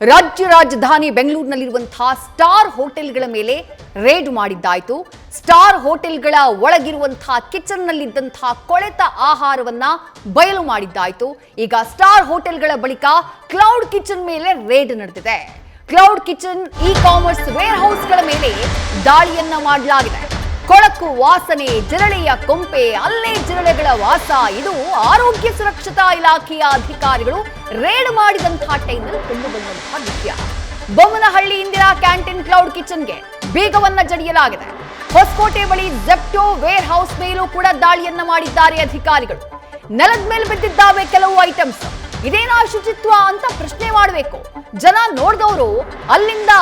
ರಾಜ್ಯ ರಾಜಧಾನಿ ಬೆಂಗಳೂರಿನಲ್ಲಿರುವಂತಹ ಸ್ಟಾರ್ ಹೋಟೆಲ್ಗಳ ಮೇಲೆ ರೇಡ್ ಮಾಡಿದ್ದಾಯಿತು. ಸ್ಟಾರ್ ಹೋಟೆಲ್ಗಳ ಒಳಗಿರುವಂತಹ ಕಿಚನ್ನಲ್ಲಿದ್ದಂತಹ ಕೊಳೆತ ಆಹಾರವನ್ನ ಬಯಲು ಮಾಡಿದ್ದಾಯಿತು. ಈಗ ಸ್ಟಾರ್ ಹೋಟೆಲ್ಗಳ ಬಳಿಕ ಕ್ಲೌಡ್ ಕಿಚನ್ ಮೇಲೆ ರೇಡ್ ನಡೆದಿದೆ. ಕ್ಲೌಡ್ ಕಿಚನ್ ಇ-ಕಾಮರ್ಸ್ ವೇರ್ ಹೌಸ್ಗಳ ಮೇಲೆ ದಾಳಿಯನ್ನ ಮಾಡಲಾಗಿದೆ. ಕೊಳಕು ವಾಸನೆ, ಜಿರಳೆಯ ಕೊಂಪೆ, ಅಲ್ಲೇ ಜಿರಳೆಗಳ ವಾಸ. ಇದು ಆರೋಗ್ಯ ಸುರಕ್ಷತಾ ಇಲಾಖೆಯ ಅಧಿಕಾರಿಗಳು ರೇಡ್ ಮಾಡಿದಂತಹ ಟೈಮ್ನಲ್ಲಿ ಕಂಡುಬಂದಂತಹ ದೃಶ್ಯ. ಬೊಮ್ಮನಹಳ್ಳಿ ಇಂದಿರಾ ಕ್ಯಾಂಟೀನ್ ಕ್ಲೌಡ್ ಕಿಚನ್ಗೆ ಬೀಗವನ್ನ ಜಡಿಯಲಾಗಿದೆ. ಹೊಸಕೋಟೆ ಬಳಿ ಜೆಪ್ಟೋ ವೇರ್ ಹೌಸ್ ಮೇಲೂ ಕೂಡ ದಾಳಿಯನ್ನ ಮಾಡಿದ್ದಾರೆ ಅಧಿಕಾರಿಗಳು. ನೆಲದ ಮೇಲೆ ಬಿದ್ದಿದ್ದಾವೆ ಕೆಲವು ಐಟಮ್ಸ್. ಇದೇನಾ ಶುಚಿತ್ವ ಅಂತ ಪ್ರಶ್ನೆ ಮಾಡಬೇಕು. ಜನ ನೋಡಿದವರು ಅಲ್ಲಿಂದ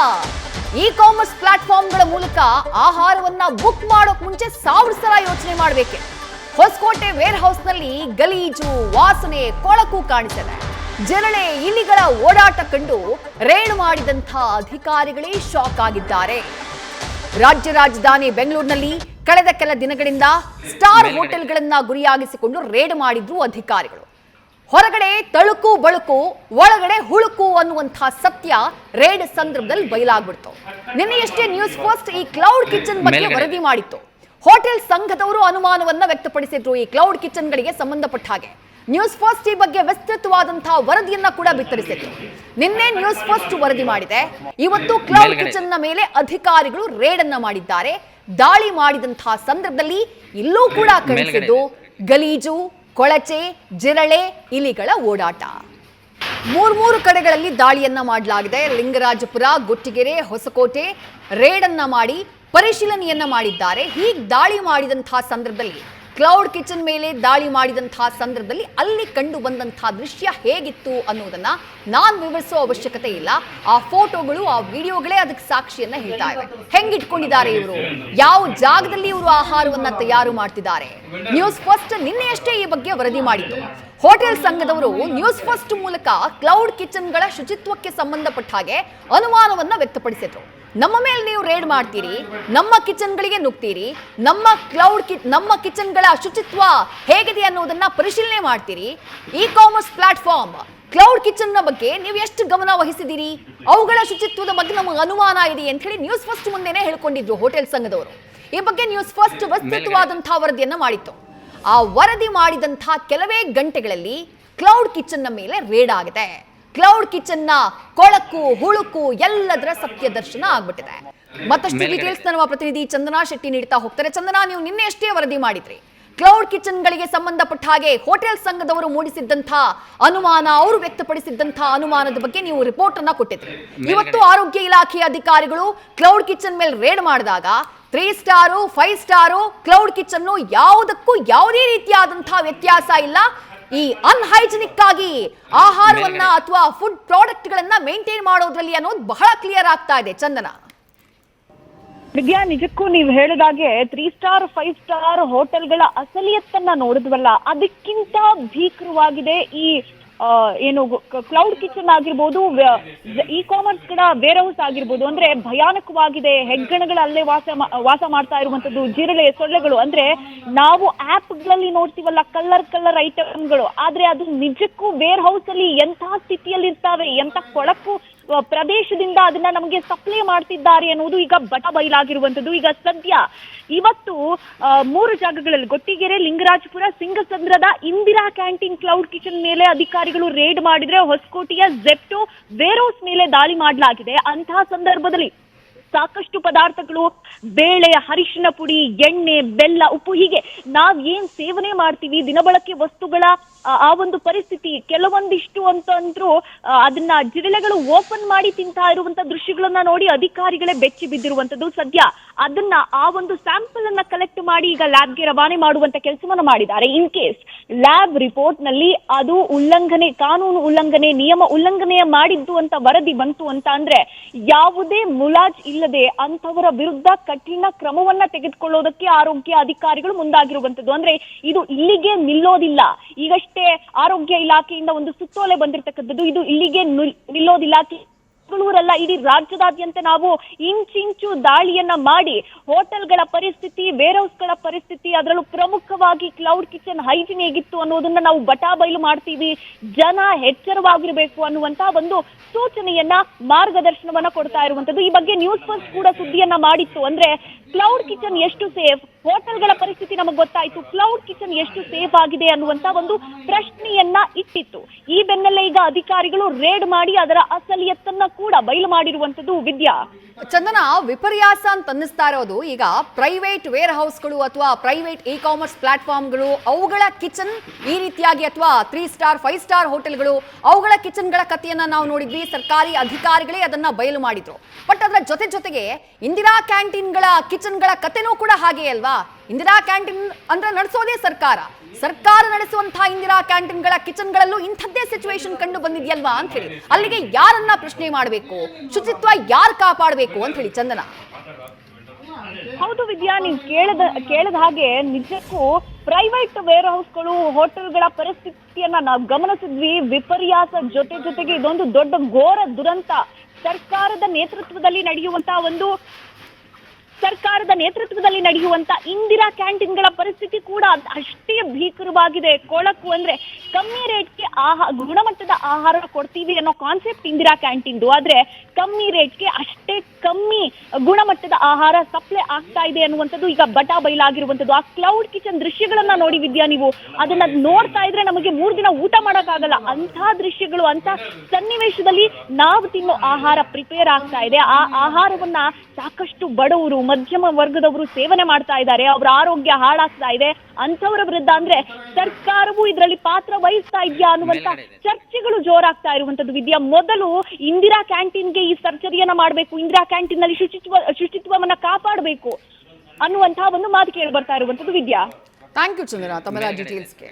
ಇ-ಕಾಮರ್ಸ್ ಪ್ಲಾಟ್ಫಾರ್ಮ್ಗಳ ಮೂಲಕ ಆಹಾರವನ್ನ ಬುಕ್ ಮಾಡೋಕ್ ಮುಂಚೆ 1000 ಸಲ ಯೋಚನೆ ಮಾಡಬೇಕೆ. ಹೊಸಕೋಟೆ ವೇರ್ ಹೌಸ್ನಲ್ಲಿ ಗಲೀಜು, ವಾಸನೆ, ಕೊಳಕು ಕಾಣಿಸಿದೆ. ಜಿರಳೆ, ಇಲಿಗಳ ಓಡಾಟ ಕಂಡು ರೇಡ್ ಮಾಡಿದಂತಹ ಅಧಿಕಾರಿಗಳೇ ಶಾಕ್ ಆಗಿದ್ದಾರೆ. ರಾಜ್ಯ ರಾಜಧಾನಿ ಬೆಂಗಳೂರಿನಲ್ಲಿ ಕಳೆದ ಕೆಲ ದಿನಗಳಿಂದ ಸ್ಟಾರ್ ಹೋಟೆಲ್ಗಳನ್ನ ಗುರಿಯಾಗಿಸಿಕೊಂಡು ರೇಡ್ ಮಾಡಿದ್ರು ಅಧಿಕಾರಿಗಳು. ಹೊರಗಡೆ ತಳುಕು ಬಳುಕು, ಒಳಗಡೆ ಹುಳುಕು ಅನ್ನುವಂತಹ ಸತ್ಯ ರೇಡ್ ಸಂದರ್ಭದಲ್ಲಿ ಬಯಲಾಗ್ಬಿಡ್ತು. ನಿನ್ನೆಯಷ್ಟೇ ನ್ಯೂಸ್ ಫಸ್ಟ್ ಈ ಕ್ಲೌಡ್ ಕಿಚನ್ ಬಗ್ಗೆ ವರದಿ ಮಾಡಿತ್ತು. ಹೋಟೆಲ್ ಸಂಘದವರು ಅನುಮಾನವನ್ನ ವ್ಯಕ್ತಪಡಿಸಿದ್ರು ಈ ಕ್ಲೌಡ್ ಕಿಚನ್ಗಳಿಗೆ ಸಂಬಂಧಪಟ್ಟ ಹಾಗೆ. ನ್ಯೂಸ್ ಫಸ್ಟ್ ಈ ಬಗ್ಗೆ ವಿಸ್ತೃತವಾದಂತಹ ವರದಿಯನ್ನ ಕೂಡ ಬಿತ್ತರಿಸಿತ್ತು. ನಿನ್ನೆ ನ್ಯೂಸ್ ಫಸ್ಟ್ ವರದಿ ಮಾಡಿದೆ. ಇವತ್ತು ಕ್ಲೌಡ್ ಕಿಚನ್ ನ ಮೇಲೆ ಅಧಿಕಾರಿಗಳು ರೇಡ್ ಅನ್ನ ಮಾಡಿದ್ದಾರೆ. ದಾಳಿ ಮಾಡಿದಂತಹ ಸಂದರ್ಭದಲ್ಲಿ ಇಲ್ಲೂ ಕೂಡ ಕಾಣಿಸಿದ್ದು ಗಲೀಜು, ಕೊಳಚೆ, ಜಿರಳೆ, ಇಲಿಗಳ ಓಡಾಟ. ಮೂರು ಕಡೆಗಳಲ್ಲಿ ದಾಳಿಯನ್ನ ಮಾಡಲಾಗಿದೆ. ಲಿಂಗರಾಜಪುರ, ಗುಟ್ಟಿಗೆರೆ, ಹೊಸಕೋಟೆ ರೇಡ್ ಅನ್ನ ಮಾಡಿ ಪರಿಶೀಲನೆಯನ್ನ ಮಾಡಿದ್ದಾರೆ. ಹೀಗೆ ದಾಳಿ ಮಾಡಿದಂತಹ ಸಂದರ್ಭದಲ್ಲಿ, ಕ್ಲೌಡ್ ಕಿಚನ್ ಮೇಲೆ ದಾಳಿ ಮಾಡಿದಂತಹ ಸಂದರ್ಭದಲ್ಲಿ ಅಲ್ಲಿ ಕಂಡು ಬಂದಂತಹ ದೃಶ್ಯ ಹೇಗಿತ್ತು ಅನ್ನೋದನ್ನ ನಾನು ವಿವರಿಸೋ ಅವಶ್ಯಕತೆ ಇಲ್ಲ. ಆ ಫೋಟೋಗಳು, ಆ ವಿಡಿಯೋಗಳೇ ಅದಕ್ಕೆ ಸಾಕ್ಷಿಯನ್ನ ಹೇಳ್ತಾ ಇವೆ. ಹೆಂಗಿಟ್ಕೊಂಡಿದ್ದಾರೆ ಇವರು, ಯಾವ ಜಾಗದಲ್ಲಿ ಇವರು ಆಹಾರವನ್ನ ತಯಾರು ಮಾಡ್ತಿದ್ದಾರೆ. ನ್ಯೂಸ್ ಫಸ್ಟ್ ನಿನ್ನೆಯಷ್ಟೇ ಈ ಬಗ್ಗೆ ವರದಿ ಮಾಡಿತ್ತು. ಹೋಟೆಲ್ ಸಂಘದವರು ನ್ಯೂಸ್ ಫಸ್ಟ್ ಮೂಲಕ ಕ್ಲೌಡ್ ಕಿಚನ್ಗಳ ಶುಚಿತ್ವಕ್ಕೆ ಸಂಬಂಧಪಟ್ಟ ಹಾಗೆ ಅನುಮಾನವನ್ನ ವ್ಯಕ್ತಪಡಿಸಿದ್ರು. ನಮ್ಮ ಮೇಲೆ ನೀವು ರೇಡ್ ಮಾಡ್ತೀರಿ, ನಮ್ಮ ಕಿಚನ್ಗಳಿಗೆ ನುಗ್ತೀರಿ, ನಮ್ಮ ಕಿಚನ್ಗಳ ಶುಚಿತ್ವ ಹೇಗಿದೆ ಅನ್ನೋದನ್ನ ಪರಿಶೀಲನೆ ಮಾಡ್ತೀರಿ. ಇ-ಕಾಮರ್ಸ್ ಪ್ಲಾಟ್ಫಾರ್ಮ್ ಕ್ಲೌಡ್ ಕಿಚನ್ ನ ಬಗ್ಗೆ ನೀವು ಎಷ್ಟು ಗಮನ ವಹಿಸಿದಿರಿ, ಅವುಗಳ ಶುಚಿತ್ವದ ಬಗ್ಗೆ ನಮಗೆ ಅನುಮಾನ ಇದೆ ಅಂತ ಹೇಳಿ ನ್ಯೂಸ್ ಫಸ್ಟ್ ಮುಂದೆನೆ ಹೇಳ್ಕೊಂಡಿದ್ರು ಹೋಟೆಲ್ ಸಂಘದವರು. ಈ ಬಗ್ಗೆ ನ್ಯೂಸ್ ಫಸ್ಟ್ ವಿಸ್ತೃತವಾದಂತಹ ವರದಿಯನ್ನ ಮಾಡಿತ್ತು. ಆ ವರದಿ ಮಾಡಿದಂತಹ ಕೆಲವೇ ಗಂಟೆಗಳಲ್ಲಿ ಕ್ಲೌಡ್ ಕಿಚನ್ ನ ಮೇಲೆ ರೇಡ್ ಆಗಿದೆ. ಕ್ಲೌಡ್ ಕಿಚನ್ ನ ಕೊಳಕು, ಹುಳುಕು ಎಲ್ಲದರ ಸತ್ಯ ದರ್ಶನ ಆಗ್ಬಿಟ್ಟಿದೆ. ಮತ್ತಷ್ಟು ಡೀಟೇಲ್ಸ್ ನಮ್ಮ ಪ್ರತಿನಿಧಿ ಚಂದನಾ ಶೆಟ್ಟಿ ನೀಡ್ತಾ ಹೋಗ್ತಾರೆ. ಚಂದನಾ, ನೀವು ನಿನ್ನೆ ಅಷ್ಟೇ ವರದಿ ಮಾಡಿದ್ರಿ. ಕ್ಲೌಡ್ ಕಿಚನ್ ಗಳಿಗೆ ಸಂಬಂಧಪಟ್ಟ ಹಾಗೆ ಹೋಟೆಲ್ ಸಂಘದವರು ಮೂಡಿಸಿದ್ದಂತಹ ಅನುಮಾನ, ಅವರು ವ್ಯಕ್ತಪಡಿಸಿದ್ದಂತಹ ಅನುಮಾನದ ಬಗ್ಗೆ ನೀವು ರಿಪೋರ್ಟ್ ಅನ್ನ ಕೊಟ್ಟಿದ್ರಿ. ಇವತ್ತು ಆರೋಗ್ಯ ಇಲಾಖೆಯ ಅಧಿಕಾರಿಗಳು ಕ್ಲೌಡ್ ಕಿಚನ್ ಮೇಲೆ ರೇಡ್ ಮಾಡಿದಾಗ 3 ಸ್ಟಾರು 5 ಸ್ಟಾರು ಕ್ಲೌಡ್ ಕಿಚನ್ ಯಾವುದಕ್ಕೂ ಯಾವುದೇ ರೀತಿಯಾದಂತಹ ವ್ಯತ್ಯಾಸ ಇಲ್ಲ. ಈ ಅನ್ಹೈಜಿನಿಕ್ ಆಗಿ ಆಹಾರವನ್ನ ಅಥವಾ ಫುಡ್ ಪ್ರಾಡಕ್ಟ್ ಗಳನ್ನ ಮೇಂಟೈನ್ ಮಾಡೋದ್ರಲ್ಲಿ ಅನ್ನೋದು ಬಹಳ ಕ್ಲಿಯರ್ ಆಗ್ತಾ ಇದೆ. ಚಂದನಾ, ವಿದ್ಯಾ, ನಿಜಕ್ಕೂ ನೀವು ಹೇಳಿದಾಗೆ 3 ಸ್ಟಾರ್ 5 ಸ್ಟಾರ್ ಹೋಟೆಲ್ಗಳ ಅಸಲಿಯತ್ತನ್ನ ನೋಡಿದ್ವಲ್ಲ, ಅದಕ್ಕಿಂತ ಭೀಕರವಾಗಿದೆ ಈ ಏನು ಕ್ಲೌಡ್ ಕಿಚನ್ ಆಗಿರ್ಬೋದು, ಇ-ಕಾಮರ್ಸ್ ಗಳ ವೇರ್ ಹೌಸ್ ಆಗಿರ್ಬೋದು. ಅಂದ್ರೆ ಭಯಾನಕವಾಗಿದೆ. ಹೆಗ್ಗಣಗಳು ಅಲ್ಲೇ ವಾಸ ಮಾಡ್ತಾ ಇರುವಂತದ್ದು, ಜಿರಳೆ, ಸೊಳ್ಳೆಗಳು. ಅಂದ್ರೆ ನಾವು ಆಪ್ ಗಳಲ್ಲಿ ನೋಡ್ತೀವಲ್ಲ ಕಲರ್ ಐಟಮ್ಗಳು, ಆದ್ರೆ ಅದು ನಿಜಕ್ಕೂ ವೇರ್ ಹೌಸ್ ಅಲ್ಲಿ ಎಂತಹ ಸ್ಥಿತಿಯಲ್ಲಿ ಇರ್ತಾವೆ, ಎಂತ ಕೊಳಕು ಪ್ರದೇಶದಿಂದ ಅದನ್ನ ನಮಗೆ ಸಪ್ಲೈ ಮಾಡ್ತಿದ್ದಾರೆ ಅನ್ನೋದು ಈಗ ಬಯಲಾಗಿರುವಂತದ್ದು. ಈಗ ಸದ್ಯ ಇವತ್ತು 3 ಜಾಗಗಳಲ್ಲಿ ಗೊಟ್ಟಿಗೆರೆ, ಲಿಂಗರಾಜಪುರ, ಸಿಂಗಸಂದ್ರದ ಇಂದಿರಾ ಕ್ಯಾಂಟೀನ್ ಕ್ಲೌಡ್ ಕಿಚನ್ ಮೇಲೆ ಅಧಿಕಾರಿಗಳು ರೇಡ್ ಮಾಡಿದ್ರೆ, ಹೊಸಕೋಟೆಯ ಜೆಪ್ಟೋ ವೇರ್ ಹೌಸ್ ಮೇಲೆ ದಾಳಿ ಮಾಡಲಾಗಿದೆ. ಅಂತಹ ಸಂದರ್ಭದಲ್ಲಿ ಸಾಕಷ್ಟು ಪದಾರ್ಥಗಳು, ಬೇಳೆ, ಅರಿಶಿನ ಪುಡಿ, ಎಣ್ಣೆ, ಬೆಲ್ಲ, ಉಪ್ಪು, ಹೀಗೆ ನಾವ್ ಏನ್ ಸೇವನೆ ಮಾಡ್ತೀವಿ ದಿನಬಳಕೆ ವಸ್ತುಗಳ ಆ ಒಂದು ಪರಿಸ್ಥಿತಿ ಕೆಲವೊಂದಿಷ್ಟು ಅಂತಂದ್ರು ಅದನ್ನ ಜಿರಳೆಗಳು ಓಪನ್ ಮಾಡಿ ತಿಂತಾ ಇರುವಂತ ದೃಶ್ಯಗಳನ್ನ ನೋಡಿ ಅಧಿಕಾರಿಗಳೇ ಬೆಚ್ಚಿ ಬಿದ್ದಿರುವಂತದ್ದು. ಸದ್ಯ ಅದನ್ನ ಆ ಒಂದು ಸ್ಯಾಂಪಲ್ ಅನ್ನ ಕಲೆಕ್ಟ್ ಮಾಡಿ ಈಗ ಲ್ಯಾಬ್ಗೆ ರವಾನೆ ಮಾಡುವಂತ ಕೆಲಸವನ್ನ ಮಾಡಿದ್ದಾರೆ. ಇನ್ ಕೇಸ್ ಲ್ಯಾಬ್ ರಿಪೋರ್ಟ್ ನಲ್ಲಿ ಅದು ಉಲ್ಲಂಘನೆ, ಕಾನೂನು ಉಲ್ಲಂಘನೆ, ನಿಯಮ ಉಲ್ಲಂಘನೆಯ ಮಾಡಿದ್ದು ಅಂತ ವರದಿ ಬಂತು ಅಂತ ಅಂದ್ರೆ ಯಾವುದೇ ಮುಲಾಜ್ ಇಲ್ಲದೆ ಅಂತವರ ವಿರುದ್ಧ ಕಠಿಣ ಕ್ರಮವನ್ನ ತೆಗೆದುಕೊಳ್ಳೋದಕ್ಕೆ ಆರೋಗ್ಯ ಅಧಿಕಾರಿಗಳು ಮುಂದಾಗಿರುವಂತದ್ದು. ಅಂದ್ರೆ ಇದು ಇಲ್ಲಿಗೆ ನಿಲ್ಲೋದಿಲ್ಲ. ಈಗಷ್ಟೇ ಆರೋಗ್ಯ ಇಲಾಖೆಯಿಂದ ಒಂದು ಸುತ್ತೋಲೆ ಬಂದಿರತಕ್ಕಂಥದ್ದು. ಇದು ಇಲ್ಲಿಗೆ ನಿಲ್ಲೋದಿಲ್ಲ. ಚಿಕ್ಕಮಗಳೂರಲ್ಲ, ಇಡೀ ರಾಜ್ಯದಾದ್ಯಂತ ನಾವು ಇಂಚಿಂಚು ದಾಳಿಯನ್ನ ಮಾಡಿ ಹೋಟೆಲ್ಗಳ ಪರಿಸ್ಥಿತಿ, ವೇರ್ ಹೌಸ್ಗಳ ಪರಿಸ್ಥಿತಿ, ಅದರಲ್ಲೂ ಪ್ರಮುಖವಾಗಿ ಕ್ಲೌಡ್ ಕಿಚನ್ ಹೈಜಿನ್ ಹೇಗಿತ್ತು ಅನ್ನೋದನ್ನ ನಾವು ಬಟಾಬೈಲು ಮಾಡ್ತೀವಿ. ಜನ ಎಚ್ಚರವಾಗಿರಬೇಕು ಅನ್ನುವಂತ ಒಂದು ಸೂಚನೆಯನ್ನ, ಮಾರ್ಗದರ್ಶನವನ್ನ ಕೊಡ್ತಾ ಇರುವಂತದ್ದು. ಈ ಬಗ್ಗೆ ನ್ಯೂಸ್ ಫಸ್ಟ್ ಕೂಡ ಸುದ್ದಿಯನ್ನ ಮಾಡಿತ್ತು. ಅಂದ್ರೆ ಕ್ಲೌಡ್ ಕಿಚನ್ ಎಷ್ಟು ಸೇಫ್, ಹೋಟೆಲ್ಗಳ ಪರಿಸ್ಥಿತಿ ನಮಗೆ ಗೊತ್ತಾಯ್ತು, ಕ್ಲೌಡ್ ಕಿಚನ್ ಎಷ್ಟು ಸೇಫ್ ಆಗಿದೆ ಅನ್ನುವಂತ ಒಂದು ಪ್ರಶ್ನೆಯನ್ನ ಇಟ್ಟಿತ್ತು. ಈ ಬೆನ್ನಲ್ಲೇ ಈಗ ಅಧಿಕಾರಿಗಳು ರೇಡ್ ಮಾಡಿ ಅದರ ಅಸಲಿಯತ್ತನ್ನ ಕೂಡ ಬಯಲು ಮಾಡಿರುವಂತದ್ದು. ವಿದ್ಯಾ, ಚಂದನ, ವಿಪರ್ಯಾಸ ಅಂತ ಅನ್ನಿಸ್ತಾ ಇರೋದು ಈಗ ಪ್ರೈವೇಟ್ ವೇರ್ ಹೌಸ್ಗಳು ಅಥವಾ ಪ್ರೈವೇಟ್ ಇ ಕಾಮರ್ಸ್ ಪ್ಲಾಟ್ಫಾರ್ಮ್ಗಳು ಅವುಗಳ ಕಿಚನ್ ಈ ರೀತಿಯಾಗಿ, ಅಥವಾ 3 ಸ್ಟಾರ್ 5 ಸ್ಟಾರ್ ಹೋಟೆಲ್ಗಳು ಅವುಗಳ ಕಿಚನ್ಗಳ ಕಥೆಯನ್ನ ನಾವು ನೋಡಿದ್ವಿ. ಸರ್ಕಾರಿ ಅಧಿಕಾರಿಗಳೇ ಅದನ್ನ ಬಯಲು ಮಾಡಿದ್ರು. ಬಟ್ ಅದರ ಜೊತೆಗೆ ಇಂದಿರಾ ಕ್ಯಾಂಟೀನ್ಗಳ ಕಿಚನ್ಗಳ ಕಥೆನೂ ಕೂಡ ಹಾಗೆ ಅಲ್ವಾ? ಇಂದಿರಾ ಕ್ಯಾಂಟೀನ್ ಅಂದ್ರೆ ನಡೆಸೋದೇ ಸರ್ಕಾರ ನಡೆಸುವಂತಹ ಇಂದಿರಾ ಕ್ಯಾಂಟೀನ್ಗಳ ಕಿಚನ್ಗಳಲ್ಲೂ ಇಂಥದ್ದೇ ಸಿಚುವೇಶನ್ ಕಂಡು ಬಂದಿದೆಯಲ್ವಾ ಅಂತ ಹೇಳಿ ಅಲ್ಲಿಗೆ ಯಾರನ್ನ ಪ್ರಶ್ನೆ ಮಾಡಬೇಕು, ಶುಚಿತ್ವ ಯಾರು ಕಾಪಾಡಬೇಕು ಅಂತ ಹೇಳಿ ಚಂದನ. ಹೌದು ವಿದ್ಯಾ, ನೀವು ಕೇಳದ ಹಾಗೆ ನಿಜಕ್ಕೂ ಪ್ರೈವೇಟ್ ವೇರ್ ಹೌಸ್ಗಳು, ಹೋಟೆಲ್ಗಳ ಪರಿಸ್ಥಿತಿಯನ್ನ ನಾವು ಗಮನಿಸಿದ್ವಿ. ವಿಪರ್ಯಾಸ ಜೊತೆಗೆ ಇದೊಂದು ದೊಡ್ಡ ಘೋರ ದುರಂತ. ಸರ್ಕಾರದ ನೇತೃತ್ವದಲ್ಲಿ ನಡೆಯುವಂತ ಇಂದಿರಾ ಕ್ಯಾಂಟೀನ್ಗಳ ಪರಿಸ್ಥಿತಿ ಕೂಡ ಅಷ್ಟೇ ಭೀಕರವಾಗಿದೆ. ಕೊಳಕು ಅಂದ್ರೆ ಕಮ್ಮಿ ರೇಟ್ಗೆ ಗುಣಮಟ್ಟದ ಆಹಾರ ಕೊಡ್ತೀವಿ ಅನ್ನೋ ಕಾನ್ಸೆಪ್ಟ್ ಇಂದಿರಾ ಕ್ಯಾಂಟೀನ್ದು. ಆದ್ರೆ ಕಮ್ಮಿ ರೇಟ್ಗೆ ಅಷ್ಟೇ ಕಮ್ಮಿ ಗುಣಮಟ್ಟದ ಆಹಾರ ಸಪ್ಲೈ ಆಗ್ತಾ ಇದೆ ಅನ್ನುವಂಥದ್ದು ಈಗ ಬಟಾ ಬಯಲಾಗಿರುವಂಥದ್ದು. ಆ ಕ್ಲೌಡ್ ಕಿಚನ್ ದೃಶ್ಯಗಳನ್ನ ನೋಡಿ ವಿದ್ಯಾ, ನೀವು ಅದನ್ನ ನೋಡ್ತಾ ಇದ್ರೆ ನಮಗೆ 3 ದಿನ ಊಟ ಮಾಡಕ್ಕಾಗಲ್ಲ. ಅಂತ ದೃಶ್ಯಗಳು, ಅಂತ ಸನ್ನಿವೇಶದಲ್ಲಿ ನಾವು ತಿನ್ನೋ ಆಹಾರ ಪ್ರಿಪೇರ್ ಆಗ್ತಾ ಇದೆ. ಆ ಆಹಾರವನ್ನ ಸಾಕಷ್ಟು ಬಡವರು, ಮಧ್ಯಮ ವರ್ಗದವರು ಸೇವನೆ ಮಾಡ್ತಾ ಇದ್ದಾರೆ. ಅವರ ಆರೋಗ್ಯ ಹಾಳಾಗ್ತಾ ಇದೆ. ಅಂತವರ ವಿರುದ್ಧ ಅಂದ್ರೆ ಸರ್ಕಾರವು ಇದರಲ್ಲಿ ಪಾತ್ರ ವಹಿಸ್ತಾ ಇದೆಯಾ ಅನ್ನುವಂತ ಚರ್ಚೆಗಳು ಜೋರಾಗ್ತಾ ಇರುವಂತದ್ದು. ವಿದ್ಯಾ, ಮೊದಲು ಇಂದಿರಾ ಕ್ಯಾಂಟೀನ್ಗೆ ಈ ಸರ್ಜರಿಯನ್ನ ಮಾಡಬೇಕು, ಇಂದಿರಾ ಕ್ಯಾಂಟೀನ್ ನಲ್ಲಿ ಶುಚಿತ್ವವನ್ನ ಕಾಪಾಡಬೇಕು ಅನ್ನುವಂತಹ ಒಂದು ಮಾತು ಕೇಳಿ ಬರ್ತಾ ಇರುವಂತದ್ದು. ವಿದ್ಯಾ, ಥ್ಯಾಂಕ್ ಯು ಚಂದ್ರ ತಮ್ಮೆಲ್ಲ ಡೀಟೇಲ್ಸ್ಗೆ.